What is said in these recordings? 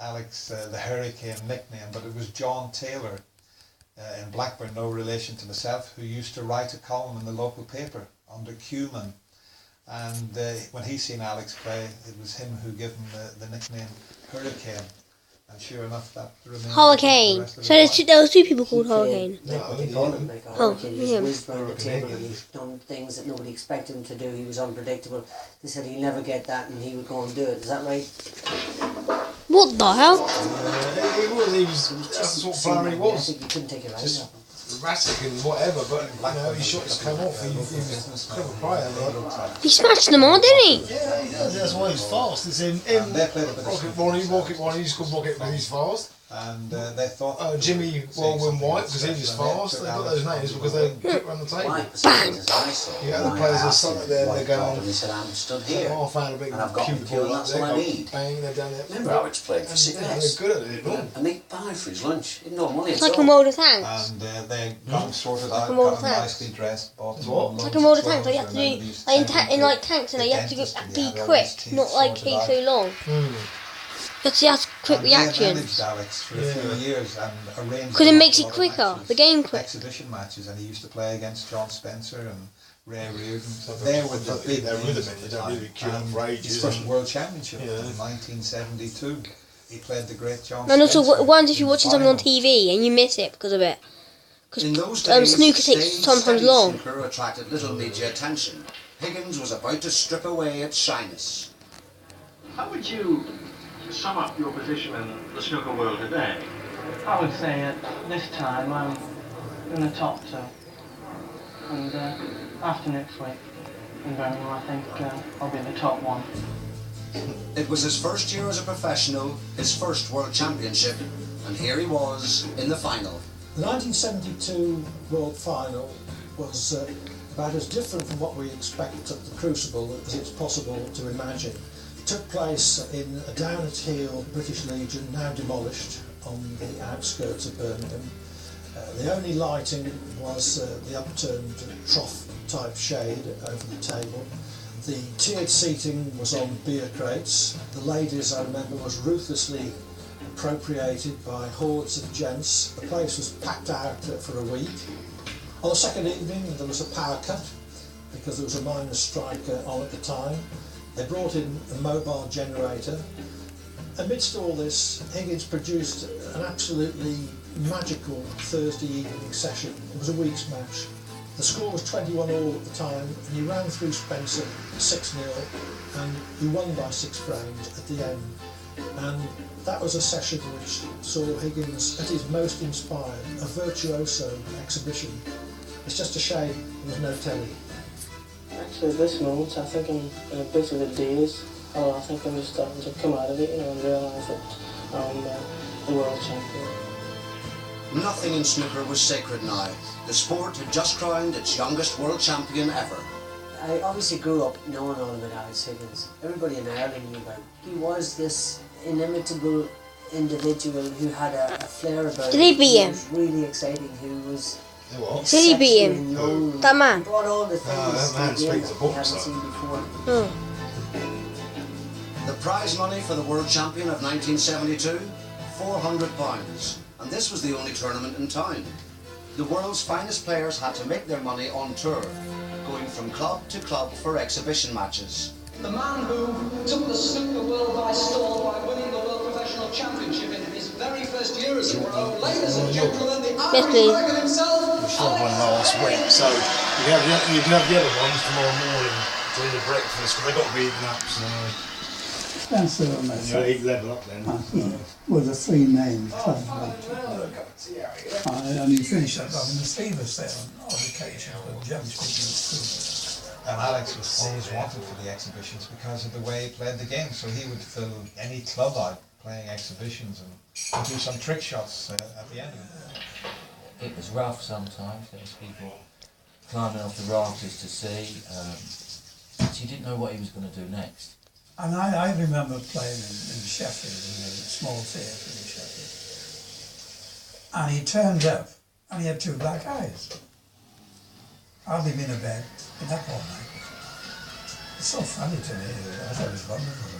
Alex the Hurricane nickname, but it was John Taylor in Blackburn, no relation to myself, who used to write a column in the local paper under Cumin. And when he seen Alex play, it was him who gave him the nickname Hurricane. And sure enough, that remained. Hurricane. So there was two people called Hurricane. No, they called him like a hurricane. He whizzed around the table and he's done things that nobody expected him to do. He was unpredictable. They said he'd never get that and he would go and do it. Is that right? What the hell? He was that's the sort of player he was. I think you couldn't take it right. Erratic and whatever, but he shot his come off. He was a clever player. He smashed them all, didn't he? Yeah, he does. That's why he's fast. It's in Rocket Bonnie. He's called Rocket because he's fast. And they thought Jimmy Whirlwind White because he was fast. They got those names because they kick around the table. You got the players that sat there and they're going. He said, I'm stood here. Half hour, a big and I've got the kill, that's all I need. Bang, they're down there. Remember how it's played for sickness? They're good at it, no? And they buy for his lunch. He had no money It's at like all. a mold of tanks. And they got him sorted out, Like a mold got of him tanks. nicely dressed. Bought It's like a mold of tanks. Like you have to do in like tanks, and you have to be quick, not like take so long. Because he has quick reactions. Alex for a few years and arranged. Because it makes it quicker. The game quick. Exhibition matches, and he used to play against John Spencer and Ray Reardon. They were the big names at the time. His first World Championship in 1972. He played the great John And Spencer. also, once if you're watching something on TV and you miss it because of it. In those Because days, snooker takes staid, sometimes steady long. Snooker attracted little media attention. Higgins was about to strip away its shyness. How would you sum up your position in the snooker world today? I would say at this time I'm in the top two. And after next week, in Birmingham, I think I'll be the top one. It was his first year as a professional, his first world championship, and here he was in the final. The 1972 World Final was about as different from what we expect at the Crucible as it's possible to imagine. It took place in a down-at-heel British Legion, now demolished, on the outskirts of Birmingham. The only lighting was the upturned trough-type shade over the table. The tiered seating was on beer crates. The ladies, I remember, was ruthlessly appropriated by hordes of gents. The place was packed out for a week. On the second evening there was a power cut because there was a miners' strike on at the time. They brought in a mobile generator. Amidst all this, Higgins produced an absolutely magical Thursday evening session. It was a week's match. The score was 21-all at the time, and he ran through Spencer 6-0, and he won by 6 frames at the end. And that was a session which saw Higgins at his most inspired, a virtuoso exhibition. It's just a shame there was no telly. Actually, at this moment, I think I'm in a bit of a daze. I think I'm just starting to come out of it, and realise that I'm the world champion. Nothing in snooker was sacred now. The sport had just crowned its youngest world champion ever. I obviously grew up knowing all about Alex Higgins. Everybody in Ireland knew about him. He was this inimitable individual who had a flair about him. Did he beat him? Was really exciting. Who was Did he beat him? known. That man? Brought all the things that man to the game speaks a that we book, haven't so. seen before. Oh. The prize money for the world champion of 1972, £400. And this was the only tournament in town. The world's finest players had to make their money on tour, going from club to club for exhibition matches. The man who took the snooker world by storm by winning the World Professional Championship in his very first year as a pro. Ladies and gentlemen, the Irish Dragon himself. We shot one last week, so you can have the other ones tomorrow morning during the breakfast, because they've got to be eaten up, so Spencer and myself. you level up then. Were the three main clubs. And he finished up on the Stevens there on occasion, but generally speaking, And Alex was always wanted for the exhibitions because of the way he played the game. So he would fill any club out playing exhibitions and do some trick shots at the end of it. It was rough sometimes. There was people climbing off the rafters to see. So you didn't know what he was going to do next. And I remember playing in Sheffield, in a small theatre in Sheffield. And he turned up and he had 2 black eyes. I'd been in a bed, been up all night. It's so funny to me. I thought it was wonderful.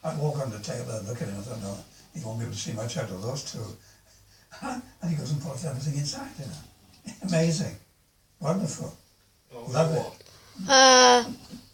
I'd walk on the table and look at him and I thought, no, You won't be able to see much out of those two. And he goes and puts everything inside, you know. Amazing. Wonderful. Love it.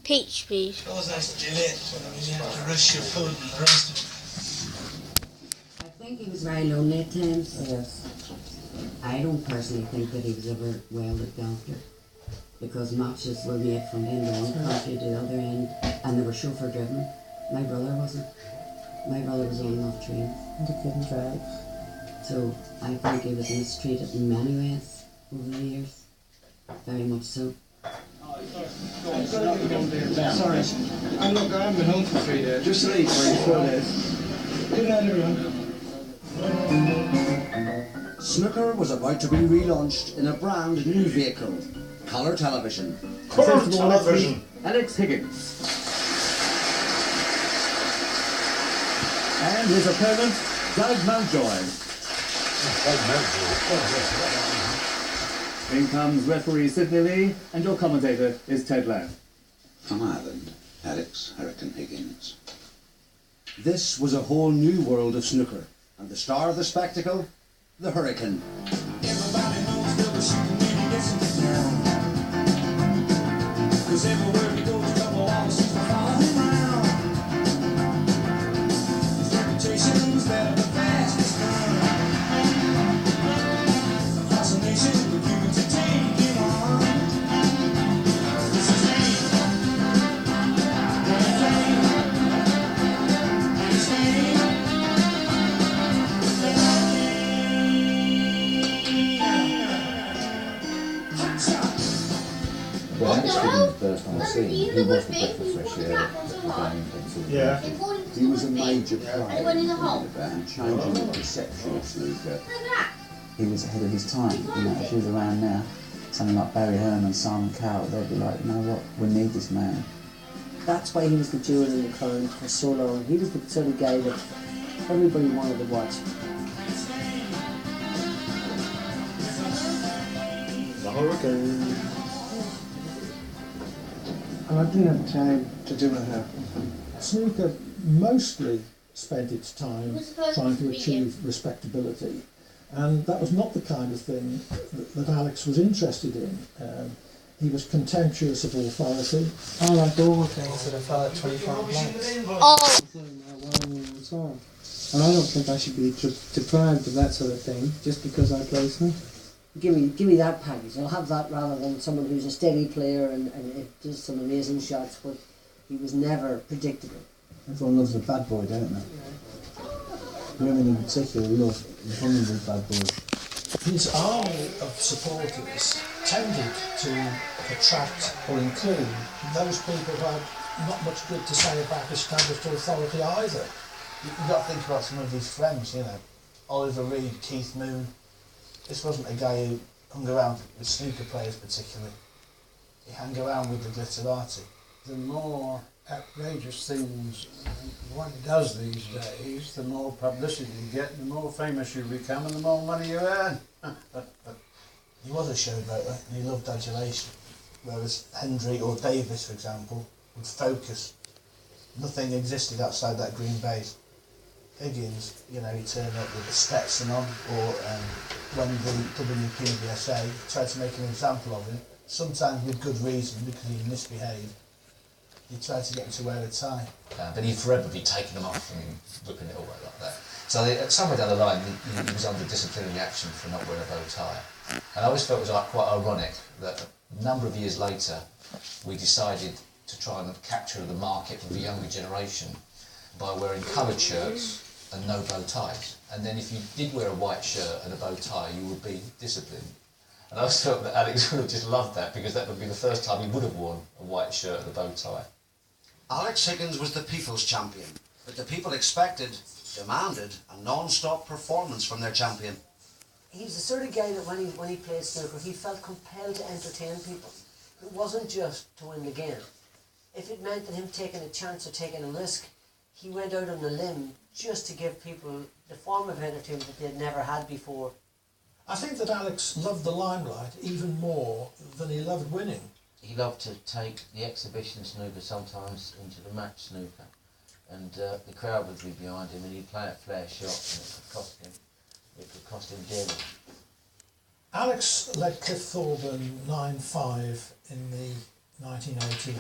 Peach, please. Oh, that's delightful. You have to rush your food and the rest of it. I think he was very lonely at times. Yes. I don't personally think that he was ever well looked after, because matches were made from end to one country to the other end, and they were chauffeur driven. My brother wasn't. My brother was old enough trained. And he couldn't drive. So I think he was mistreated in many ways over the years. Very much so. Sorry. And look, I haven't been home for 3 days. Just to eat for you 4 days. Good night, everyone. Snooker was about to be relaunched in a brand new vehicle, colour television. Colour television. Alex Higgins. And his opponent, Doug Mountjoy. In comes referee Sidney Lee, and your commentator is Ted Lamb. From Ireland, Alex Hurricane Higgins. This was a whole new world of snooker, and the star of the spectacle, the Hurricane. Everybody knows that we're shooting when he gets into town. 'Cause everywhere he goes, double officers will follow him round. His reputation's that of the fastest gun. Across the nation, the Cubans are taking on. This is name. And fame. And his name. When Alex Higgins burst on the scene, he was the breath of fresh air that the game into. He was a major player and changing the perception of snooker. He was ahead of his time. You know, if he was around now, something like Barry Hearn and Simon Cowell, they'd be like, you know what, we need this man. That's why he was the jewel in the crown for so long. He was the sort of guy that everybody wanted to watch. The Hurricane. And I didn't have time to do it. Snooker mostly spent its time trying to achieve respectability, and that was not the kind of thing that Alex was interested in. He was contemptuous of authority. I like all things that are fell at 25 blanks. Oh! And I don't think I should be deprived of that sort of thing just because I play snooker. Give me that package. I'll have that rather than someone who's a steady player and it does some amazing shots, but he was never predictable. Everyone loves a bad boy, don't they? Women in particular love vulnerable bad boys. His army of supporters tended to attract or include those people who had not much good to say about established authority either. You've got to think about some of his friends, you know. Oliver Reed, Keith Moon. This wasn't a guy who hung around with snooker players particularly. He hung around with the glitterati. The more outrageous things one does these days, the more publicity you get, the more famous you become and the more money you earn. He was a showboater and he loved adulation, whereas Hendry or Davis, for example, would focus. Nothing existed outside that green base. Higgins, you know, he turned up with the Stetson on, or when the WPBSA tried to make an example of him, sometimes with good reason because he misbehaved. He tried to get him to wear a tie. But he'd forever be taking them off and whipping it away like that. So somewhere down the line, he was under disciplinary action for not wearing a bow tie. And I always felt it was like quite ironic that a number of years later, we decided to try and capture the market for the younger generation by wearing coloured shirts and no bow ties. And then if you did wear a white shirt and a bow tie, you would be disciplined. And I always felt that Alex would have just loved that because that would be the first time he would have worn a white shirt and a bow tie. Alex Higgins was the people's champion, but the people expected, demanded a non-stop performance from their champion. He was the sort of guy that when he played snooker, he felt compelled to entertain people. It wasn't just to win the game. If it meant that him taking a chance or taking a risk, he went out on a limb just to give people the form of entertainment that they'd never had before. I think that Alex loved the limelight even more than he loved winning. He loved to take the exhibition snooker sometimes into the match snooker. and the crowd would be behind him, and he'd play a flare shot, and it could cost him dearly. Alex led Cliff Thorburn 9-5 in the 1980